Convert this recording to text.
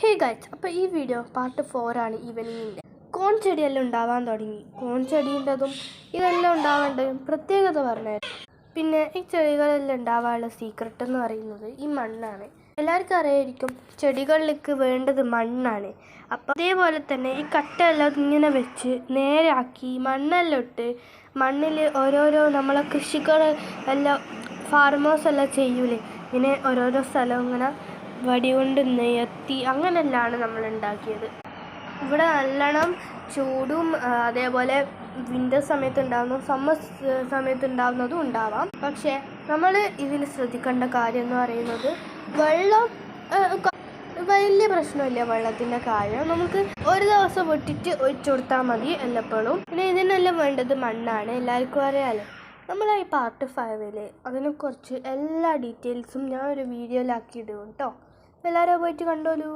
Hey guys, അപ്പോൾ ഈ video part 4 ആണ്. ഈവനിങ്ങിൻ്റെ കോൺ ചെടിയെല്ലാം ഉണ്ടാവാൻ തുടങ്ങി. കോൺ ചെടീൻ്റെതും ഇതെല്ലാം ഉണ്ടാവേണ്ടതും പ്രത്യേകത പറഞ്ഞാൽ, പിന്നെ ഈ ചെടികളെല്ലാം ഉണ്ടാവാനുള്ള സീക്രട്ട് എന്ന് പറയുന്നത് ഈ മണ്ണാണ്. എല്ലാവർക്കും അറിയായിരിക്കും ചെടികളിലേക്ക് വേണ്ടത് മണ്ണാണ്. അപ്പോൾ അതേപോലെ തന്നെ ഈ കട്ടയെല്ലാം ഇങ്ങനെ വെച്ച് നേരാക്കി മണ്ണെല്ലാം ഇട്ട് മണ്ണിൽ ഓരോരോ നമ്മളെ കൃഷികൾ എല്ലാം ഫാർമേഴ്സ് എല്ലാം ചെയ്യൂലേ, ഇങ്ങനെ ഓരോരോ സ്ഥലം ഇങ്ങനെ വടി കൊണ്ട് നെയ്ത്തി അങ്ങനെയെല്ലാം നമ്മൾ ഉണ്ടാക്കിയത്. ഇവിടെ നല്ലോണം ചൂടും അതേപോലെ വിൻ്റർ സമയത്ത് ഉണ്ടാകുന്നു, സമ്മർ സമയത്ത് ഉണ്ടാകുന്നതും ഉണ്ടാവാം. പക്ഷേ നമ്മൾ ഇതിൽ ശ്രദ്ധിക്കേണ്ട കാര്യം എന്ന് പറയുന്നത് വെള്ളം വലിയ പ്രശ്നമില്ല. വെള്ളത്തിൻ്റെ കാര്യം നമുക്ക് ഒരു ദിവസം വിട്ടിട്ട് ഒഴിച്ചു കൊടുത്താൽ മതി എല്ലപ്പോഴും. പിന്നെ ഇതിനെല്ലാം വേണ്ടത് മണ്ണാണ്, എല്ലാവർക്കും അറിയാമല്ലോ. നമ്മൾ ഈ പാർട്ട് 5 അതിനെക്കുറിച്ച് എല്ലാ ഡീറ്റെയിൽസും ഞാൻ ഒരു വീഡിയോയിലാക്കി ഇടും കേട്ടോ. എല്ലാവരും പോയിട്ട് കണ്ടോളൂ.